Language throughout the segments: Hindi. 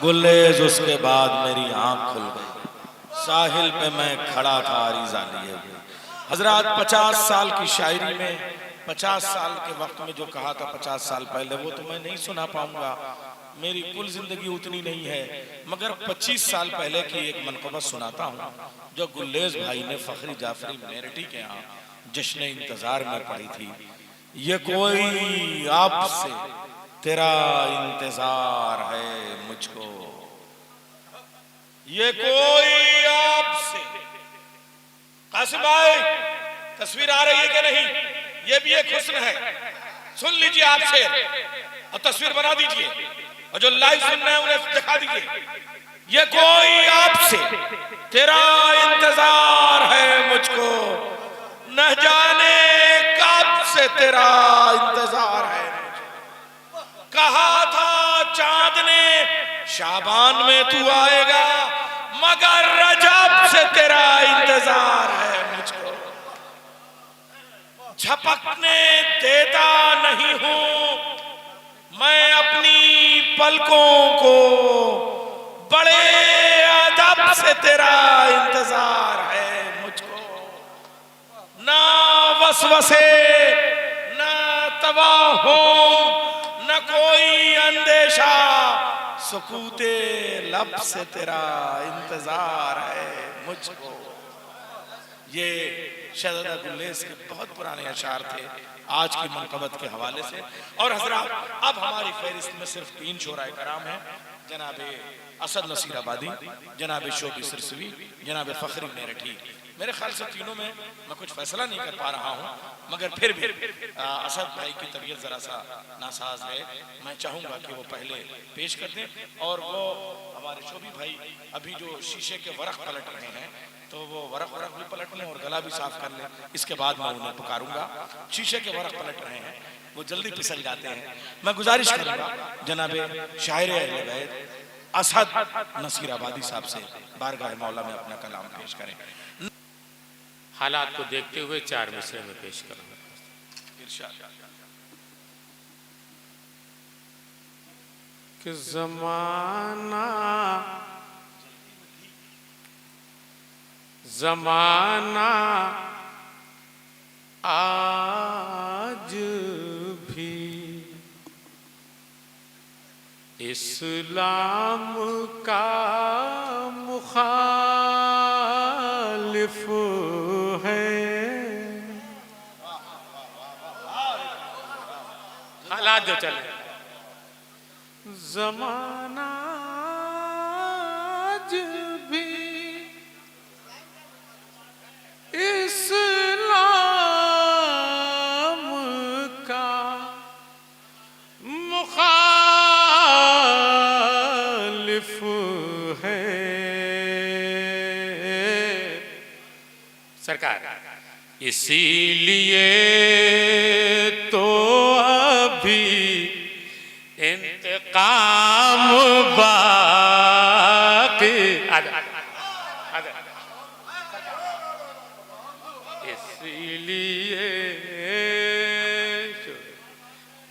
गुलेज उसके बाद मेरी आंख खुल गई। साहिल पे मैं खड़ा था अरीजा लिए हुए। हजरात 50 साल की शायरी में 50 साल के वक्त में जो कहा था 50 साल पहले, वो तो मैं नहीं सुना पाऊंगा, मेरी कुल जिंदगी उतनी नहीं है, मगर 25 साल पहले की एक मनक़बत सुनाता हूँ जो गुलेज भाई ने फखरी जाफरी मेरठी के यहाँ जश्न इंतजार में पढ़ी थी। ये कोई आपसे तेरा इंतजार है मुझको, ये कोई आपसे। कासिम भाई तस्वीर आ रही है कि नहीं? ये भी एक हुस्न है, सुन लीजिए आपसे और तस्वीर बना दीजिए, और जो लाइव सुन रहे हैं उन्हें दिखा दीजिए। ये कोई आपसे तेरा इंतजार है मुझको, न जाने कब से तेरा इंतजार है मुझको। कहा था चांद ने शाबान में तू आएगा, मगर रजब से तेरा इंतजार है मुझको। झपकने देता नहीं हूं मैं अपनी पलकों को, बड़े अदब से तेरा इंतजार है मुझको। ना वसवसे ना तवाहुम न कोई अंदेशा, सुकूते लब से तेरा इंतजार है मुझको। ये शहज़ादा गुलेज के बहुत पुराने अशार थे आज की मनक़बत के हवाले से। और हजरात अब हमारी फहरिस्त में सिर्फ 3 शोराए कराम हैं, जनाबे असद नसीर आबादी, जनाबे शोबी सिरसवी, जनाबे फखरी मेरठी। मेरे ख्याल से तीनों में मैं कुछ फैसला नहीं कर पा रहा हूँ, मगर फिर भी असद भाई की तबीयत जरा सा नासाज है, मैं चाहूँगा कि वो पहले पेश कर दें। और वो हमारे शोबी भाई अभी जो शीशे के वरख पलट रहे हैं, तो वो वरख भी पलट लें और गला भी साफ कर लें, इसके बाद मैं उन्हें पुकारूंगा। शीशे के वरख पलट रहे हैं, वो जल्दी फिसल जाते हैं। मैं गुजारिश करूंगा जनाबे शायर अहले बैत असद नसीर आबादी साहब से बारगाह मौला में अपना कलाम पेश करें। हालात को देखते हुए 4 मिसरे में पेश करूंगा। कि ज़माना ज़माना आज भी इस्लाम का मुखालिफ है। हालात जो चले, ज़माना आज भी इस्लाम का मुखालिफ है। सरकार इसीलिए तो अभी इंतकाम बाकी। इसीलिए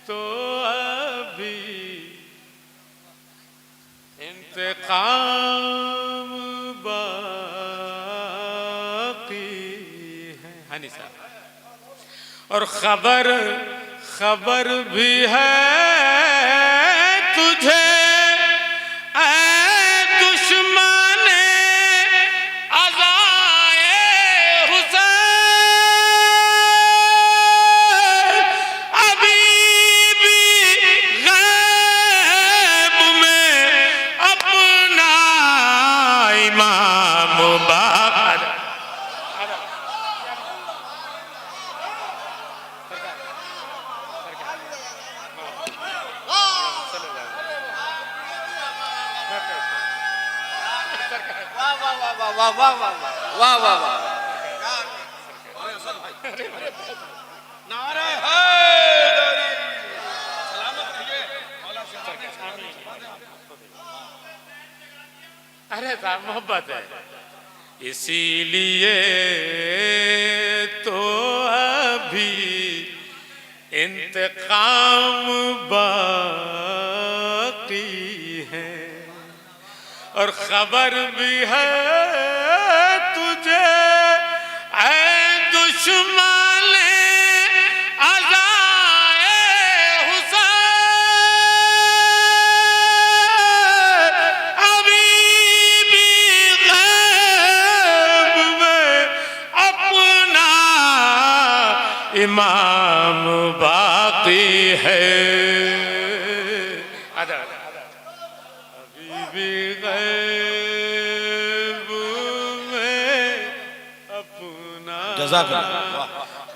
तो अभी इंतकाम बाकी है। हनी साहब, और खबर खबर भी है तुझे वाह वाह वाह वाह वाह वाह। नारे हैदरी, सलामत रहिए। अरे साहब मोहब्बत है। इसीलिए तो अभी इंतकाम बाकी है। और खबर भी है तुझे ऐ दुश्मन अज़ाए हुसैन, अभी भी गैब में अपना इमाम बाकी है। अभी भी गैब में अपना जज़ाकल्लाह।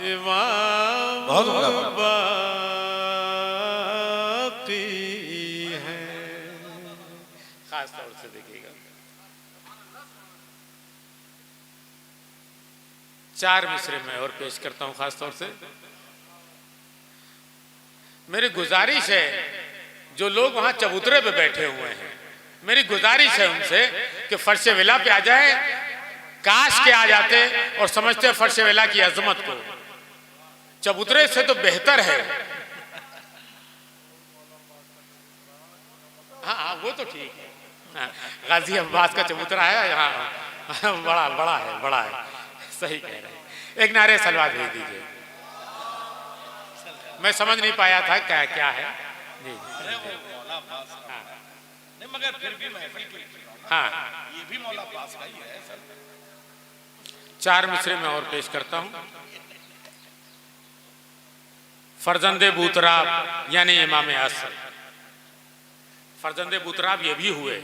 इमाम बहुत उम्दा बात। बाकी है। खास तौर से देखिएगा, 4 मिसरे में और पेश करता हूं। खास तौर से मेरी गुजारिश है, जो लोग वहां चबूतरे पे बैठे हुए हैं, मेरी गुजारिश है उनसे कि फर्श विला पे आ जाए। काश के आ जाते और समझते फर्श विला की अजमत को। चबूतरे से तो बेहतर है। हाँ वो तो ठीक है। हाँ, गाजी अब्बास का चबूतरा है यहाँ, बड़ा बड़ा है, बड़ा है। सही कह रहे हैं। एक नारे सलवात भेज दीजिए। मैं समझ नहीं पाया था क्या क्या है। जी नहीं, मगर फिर भी महफिल की हाँ, ये भी मौला पास का ही है सर। 4 मिसरे में और पेश करता हूं। फरजंदे बूतराब यानी इमाम असर। फरजंदे बूतराब ये भी हुए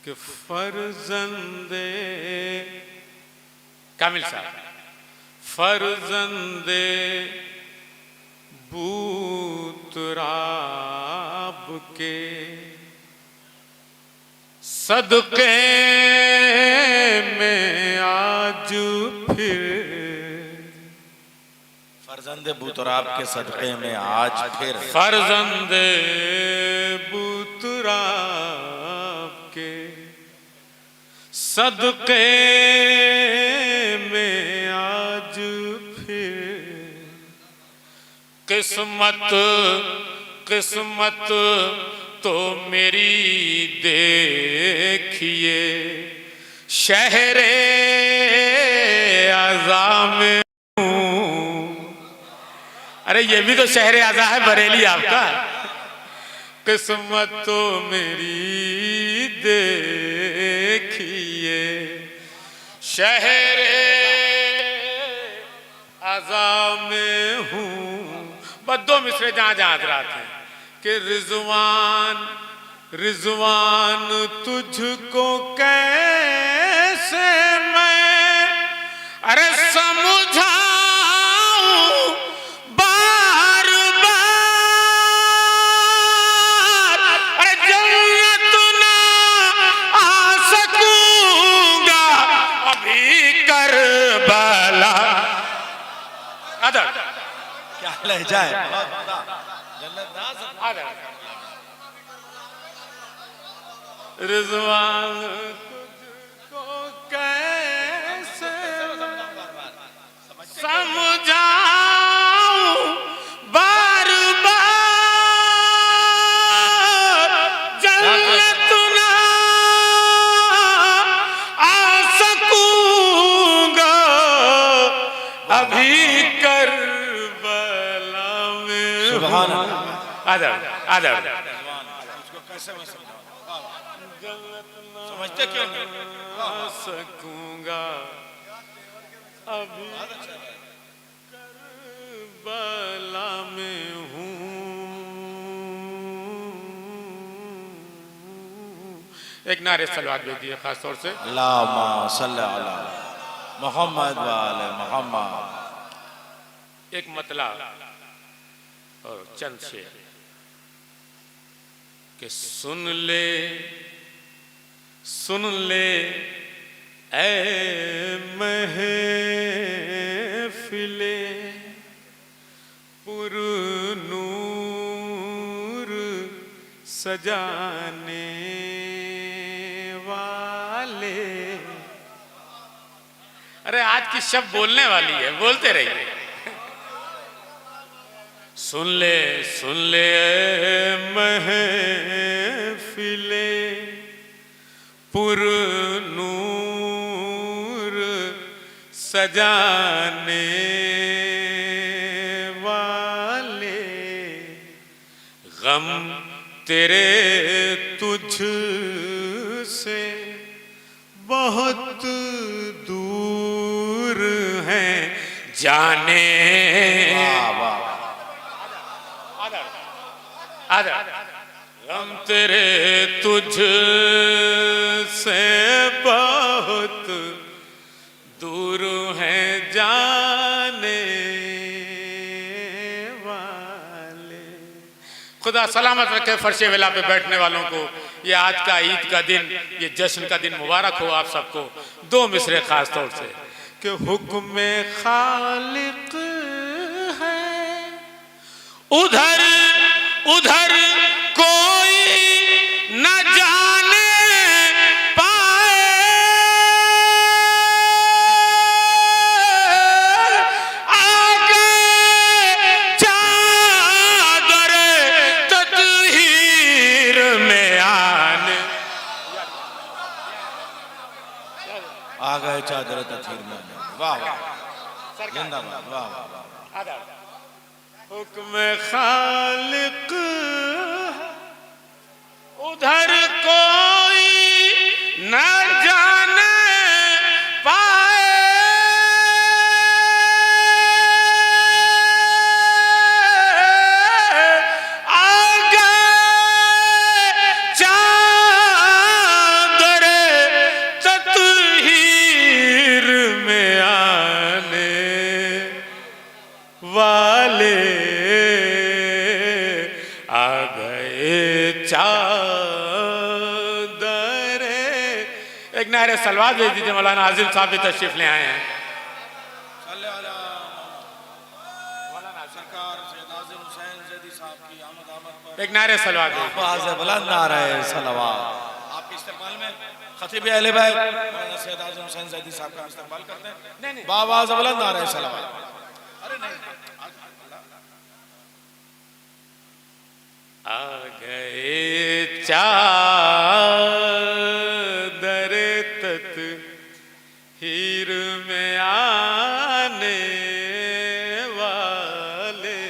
कि फरजंदे कामिल साहब, फरजंदे बूतराब के सदके में आज फिर, फरजंदे बूतराब के सदक़े में आज फिर, फरजंदे बूतराब के सदके में आज फिर, किस्मत किस्मत तो मेरी देखिए शहरे आज़ा में हूँ। अरे ये भी तो शहरे आज़ा है बरेली आपका। किस्मत तो मेरी देखिए शहरे आज़ा में हूँ। बस 2 मिसरे जहाँ जहाँ हजरात हैं कि रिजवान रिजवान तुझको कैसे मैं अरे समझाऊं बार बार, अरे जन्नत ना आ सकूंगा अभी करबला। अदर क्या लहजा है। रिजवान तुझको कैसे समझाऊं बार बार, जन्नत ना आ सकूंगा अभी करबला में। सुभान अल्लाह। आदर आदर उसको कैसे मैं समझते क्यों नहीं आ सकूंगा अभी करबला में हूँ। एक नारे सलवात भेज दिए खास तौर से। अल्लाहुम्मा सल्ली अला मुहम्मद व आले मुहम्मद। एक मतला और चंद शेर कि सुन ले ऐ महफिले पुरनूर सजाने वाले। अरे आज की शब्द बोलने वाली है, बोलते रहिए। सुन ले ऐ महफिले सजाने वाले गम तेरे तुझ से बहुत दूर हैं जाने। गम तेरे तुझ से बहुत दूर हैं जाने वाले। खुदा सलामत रखे फर्शे वेला पे बैठने वालों को। ये आज का ईद का दिन, ये जश्न का दिन मुबारक हो आप सबको। दो मिसरे खास तौर से कि हुक्म खालिक है उधर उधर कोई न जाने पाए, आगे चादर तत्हीर में आने। आ गए चादर तथीर में। वाह वाह, जिंदाबाद, वाह वाह वाह। हुक्म खालिक उधर कोई न जाने पाए, आगे चादर तत्हीर में आने वाले आ गए चादर। एक नारे सलवार दे दीजिए, मौलाना आजिम साहब भी तशरीफ ले आए हैं। एक नारे सलवार दे बुलंद नारा है सलवात। आपके इस्तेमाल में खतीब अहले बैत मौलाना सैयद आज़म हुसैन ज़ैदी साहब का इस्तेमाल करते हैं। बाबा बुलंद नारा है सलवात। अरे नहीं, आ गए चादर तत्हीर में आने वाले,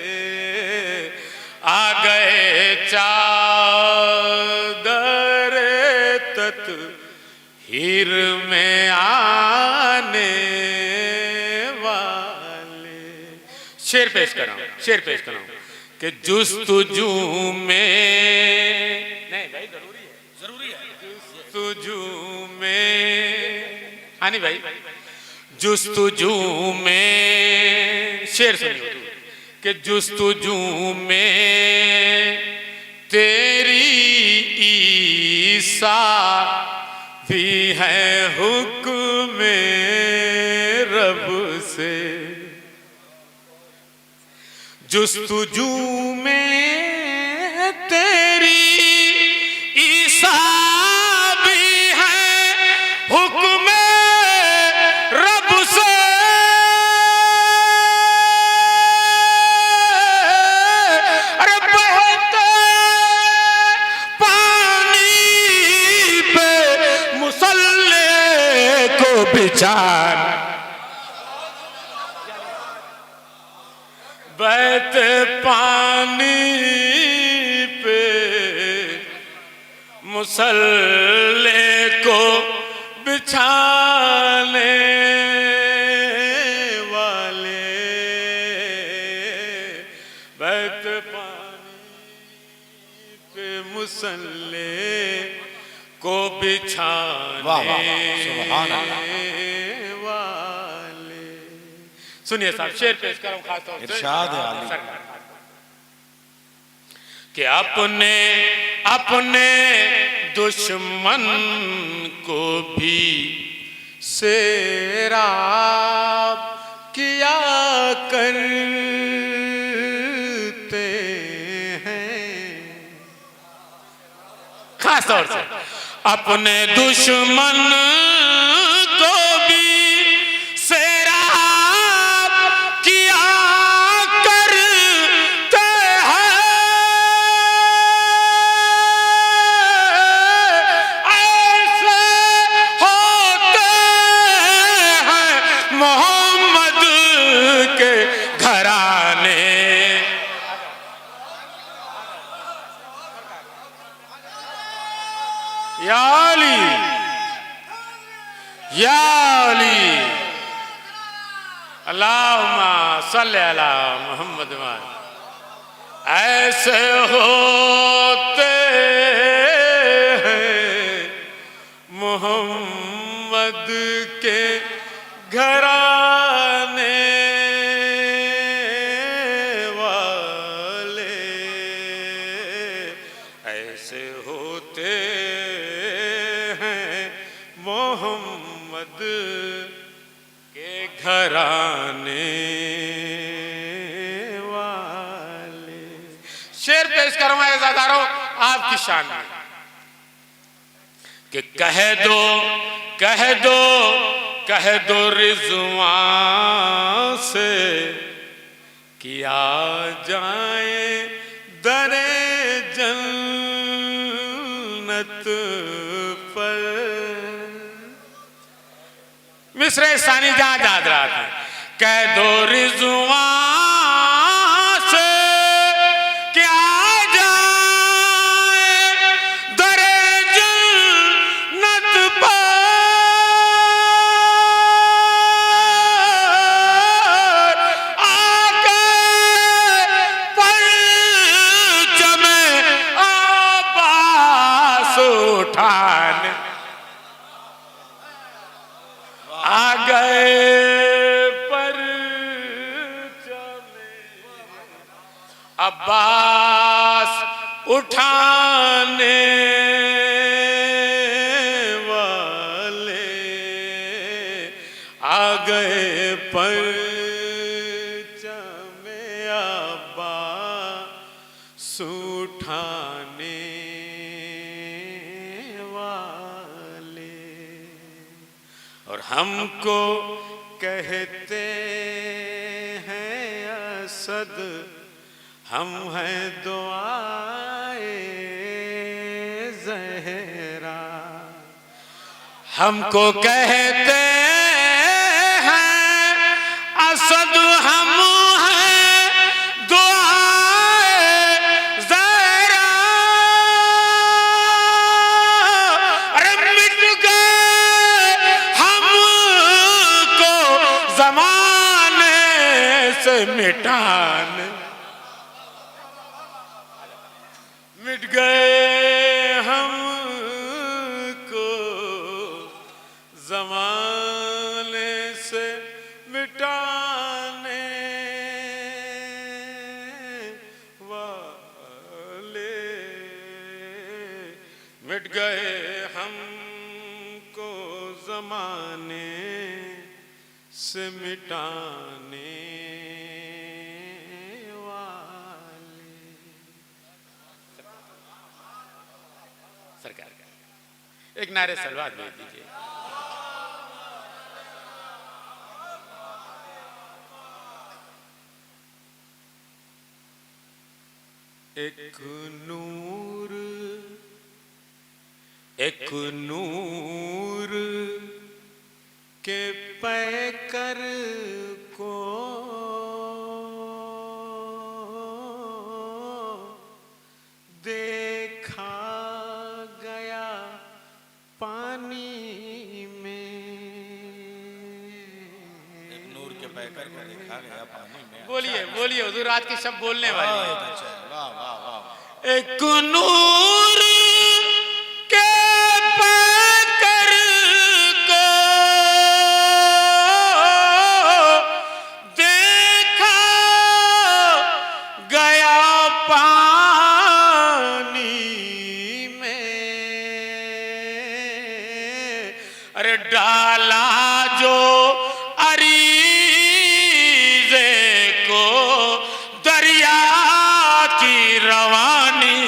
आ गए चादर तत्हीर में आने वाले। शेर पेश कर रहा हूं, शेर पेश कर रहा हूं कि जुस्तुजू में, नहीं भाई जरूरी है जुस्तुजू में, हानी भाई, जुस्तुजू में शेर सुनिए कि जुस्तुजू में तेरी ईसा भी है हुक्म रब से। जुस्तुजू में तेरी ईसा भी है हुक्म रब से, अरे बहते पानी पे मुसल्ले को बिछाना, बहते पानी पे मुसल्ले को बिछाने वाले, बहते पानी पे मुसल्ले को बिछाने वाले। सुनिए साहब, शेर पेश करो खास तौर से इरशाद है आली कि अपने अपने दुश्मन को भी सेराब किया करते हैं। खास तौर से अपने दुश्मन को भी सेराब किया करते हैं। ऐसे होते हैं मोहम्मद या अली, या अली, अल्लाहुम्मा सल्ली अला मोहम्मद। ऐसे होते हैं मोहम्मद के घराने वाले, ऐसे होते हैं मोहम्मद के घराने वाले। शेर पेश करवाए ज़ादारो आपकी शान में कि कह दो, कह दो, कह दो रिज़वान से कि आ जाए दरे जन्नत पर। मिस्र सानी जहां याद रहा था, कह दो रिज़वान से कि आ जाए दरे जन्नत पर। आके परचमे अब्बास उठाने आ गए परचमे अब्बास उठाने वाले, आ गए परचमे अब्बास उठाने वाले। और हमको कहते हैं असद, हम हैं दुआए ज़हरा। हमको कहते हैं असद, हम हैं दुआए ज़हरा। अरे मिट गए हमको ज़माने से मिटाने, मिट गए हमको ज़माने से मिटाने वाले, मिट गए हमको ज़माने से मिटाने वाले। सरकार एक नारे सलवात भेज दीजिए। एक नूर, एक नूर के पैकर को देखा गया पानी में। एक नूर के पैकर को देखा गया पानी में। बोलिए बोलिए हुजूर आज के शब्द बोलने वाले। वाह वाह वाह वाह। एक नूर के पैकर को देखा गया पानी में। अरे डाला जो अरीज़े को दरिया की रवानी,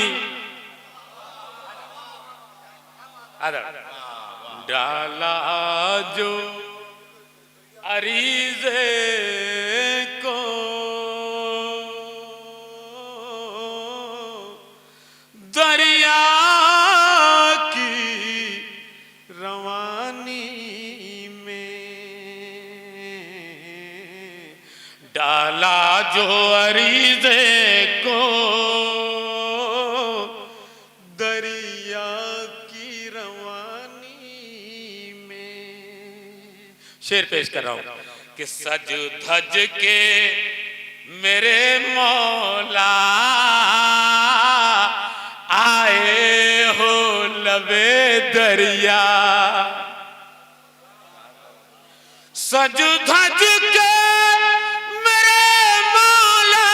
डाला जो अरीज़े को दरिया की रवानी में, डाला जो अरीज़े को दरिया की शेर पेश कर रहा हूं कि सज धज के मेरे मौला आए हो लबे दरिया, सज धज के मेरे मौला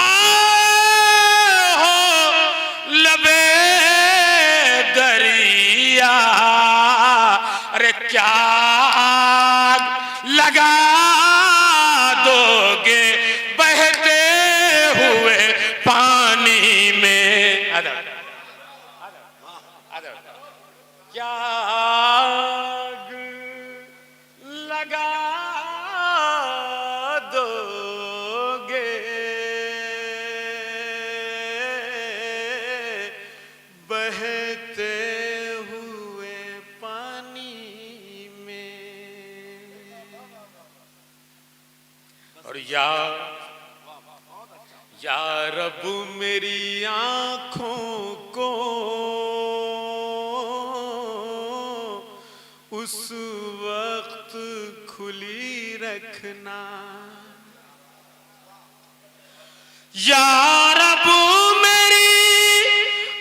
आए हो लबे दरिया। अरे क्या लगा दोगे बहते हुए पानी में। क्या आग लगा दोगे बहते हुए पानी में। और या रब मेरी आंखों को उस वक्त खुली रखना, या रब मेरी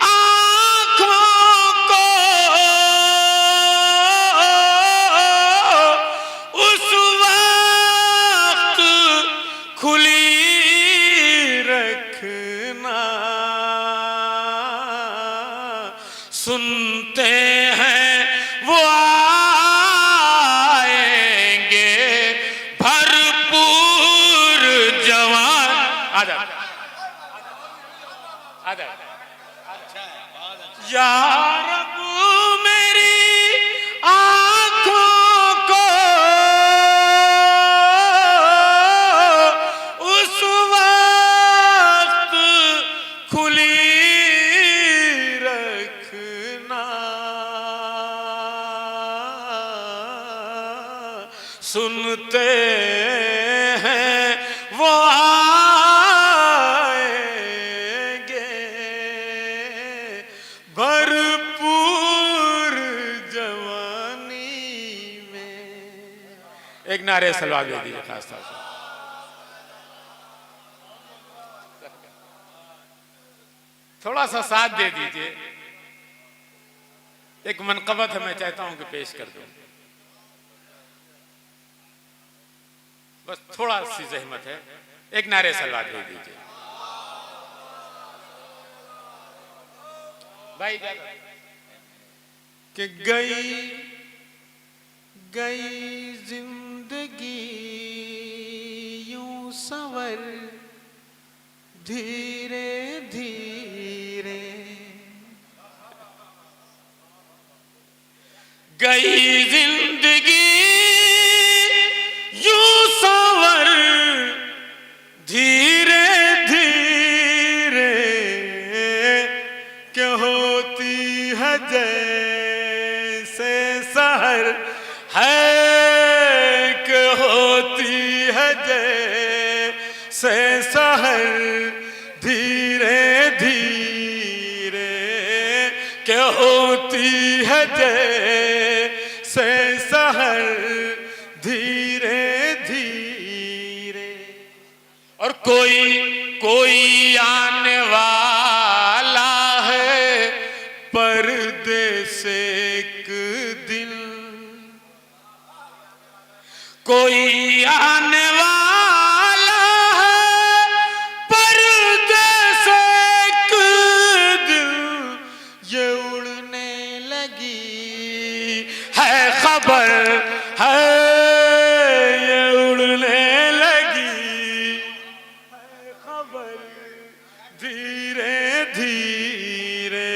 आंखों को उस वक्त खुली रखना। सुनते हैं वो आएंगे भरपूर जवान। या रब मेरी आंखों को उस वक्त खुली रखना। सुनते हैं वो आएंगे भरपूर जवानी में। एक नारे सलवार दे दीजिए खास तौर से। थोड़ा सा साथ दे दीजिए। एक मनकबत है, मैं चाहता हूं कि पेश कर दूं। बस थोड़ा सी जहमत है, एक नारे सलवार दे दीजिए भाई। कि गई जिंदगी यूं सवर धीरे धीरे, गई जिंदगी यूं सवर धीरे धीरे, क्या होती है जैसे सहर है, कि होती है जैसे सहर धीरे धीरे, क्या होती है जैसे सहर धीरे धीरे। और कोई आने वाला है पर्दे से एक दिन, कोई आने वाला है पर्दे से एक दिन। ये उड़ने लगी है खबर है, ये उड़ने लगी है खबर धीरे धीरे,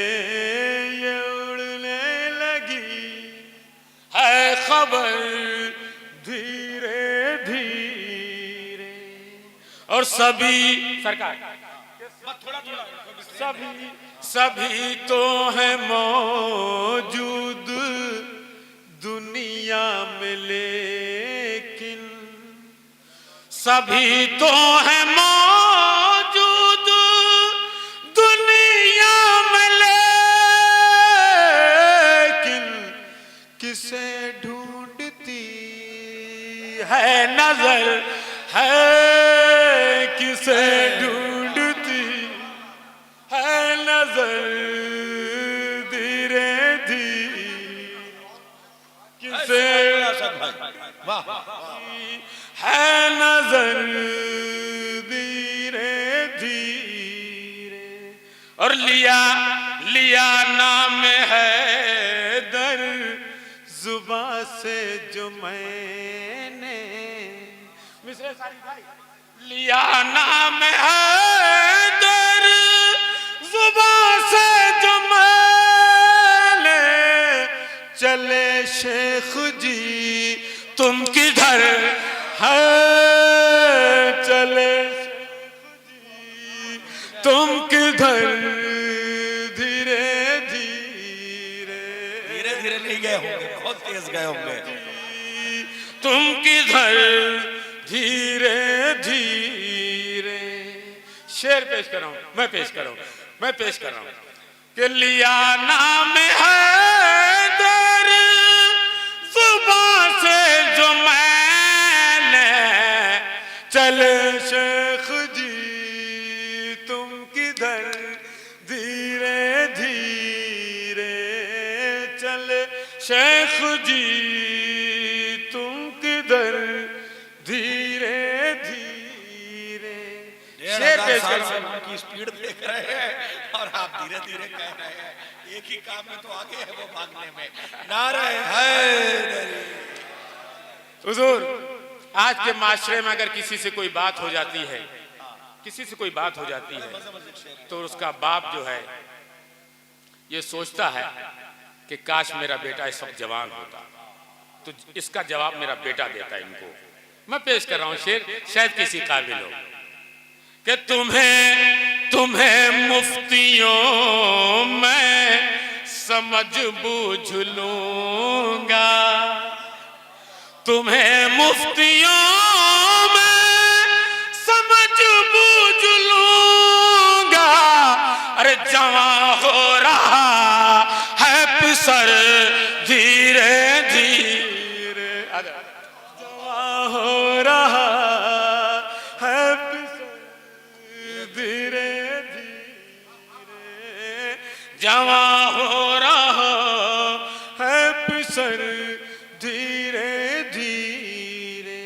ये उड़ने लगी है खबर धीरे धीरे। और सभी सरकार सभी तो है मौजूद दुनिया में, लेकिन सभी तो है मौजूद दुनिया में, लेकिन नजर है किसे ढूंढती है नजर धीरे धीरे किसे वाह है नजर धीरे धीरे और लिया लिया नाम है दर जुबा से जो मैंने लिया नाम है दर जुबा से जो मैंने चले शेख जी तुम किधर है चले शेख जी तुम किधर धीरे धीरे धीरे धीरे नहीं गए होंगे, बहुत तेज गए होंगे। तुम किधर धीरे धीरे। शेर पेश कर रहा हूं, मैं पेश कर रहा हूं, मैं पेश कर रहा हूं कि लिया नाम है दर जुबां से जो मैंने चले शेख जी तुम किधर धीरे धीरे चले शेख जी तुम किधर धीरे धीरे। शेर पेश कर रहा हूं। की स्पीड देख रहे हैं और आप धीरे धीरे कह रहे हैं, एक ही काम में तो आगे है वो भागने में। नारे हैदरी। हुजूर, आज के माशरे में अगर किसी से कोई बात हो जाती है, किसी से कोई बात हो जाती है तो उसका बाप जो है ये सोचता है कि काश मेरा बेटा इस वक्त जवान होता, तो इसका जवाब मेरा बेटा देता है इनको। मैं पेश कर रहा हूं शेर, शायद किसी काबिल हो कि तुम्हें मुफ्तियों में समझ बूझ लूंगा, तुम्हें मुफ्तियों में समझ बूझ लूंगा। अरे जवां हो रहा है पिसर धीरे धीरे, जवां हो रहा है पिसर धीरे धीरे, जवां हो रहा है पिसर धीरे धीरे।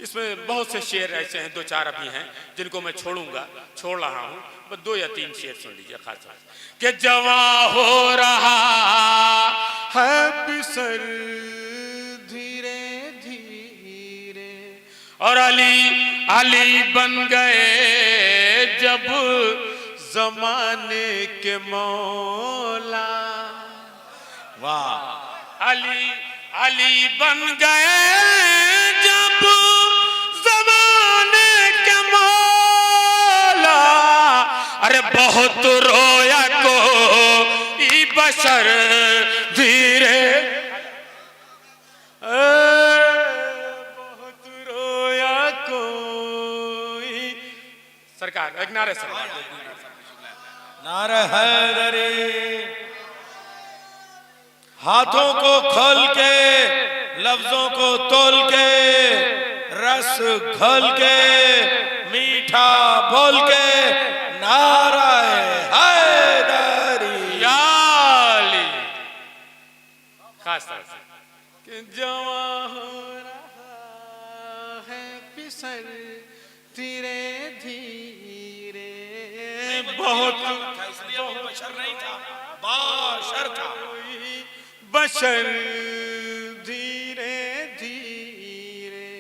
इसमें बहुत से शेर ऐसे हैं, दो चार अभी हैं जिनको मैं छोड़ रहा हूं, बस 2 या 3 शेर सुन लीजिए खास कि जवां हो रहा है पिसर धीरे धीरे और अली बन गए जब जमाने के मौला। वाह, अली बन गए जब जमाने के मौला। अरे बहुत रोया को ई बशर धीरे, बहुत रोया कोई। सरकार एक नारे सरकार, नारे हैदरी। हाथों को खोल के, लफ्जों को तोल के, रस घोल के, मीठा बोल के, नारा हैदरी। याली खास तरह से कि जवां हो रहा है पिसर धीरे धीरे, बहुत बशर नहीं था, बाशर था। बशर धीरे धीरे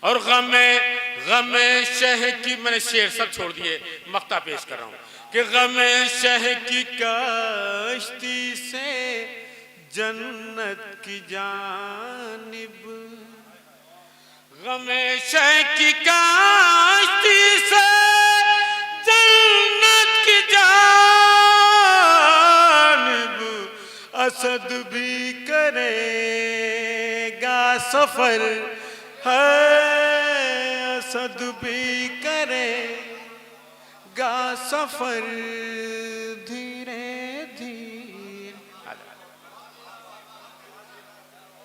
और गमे शह की, मैंने शेर सब छोड़ दिए, मक्ता पेश कर रहा हूं कि गमे शह की कश्ती से जन्नत की जानिब, गमे शह की कश्ती से जन्नत की जानिब असद भी करेगा सफर है, असद भी करेगा सफर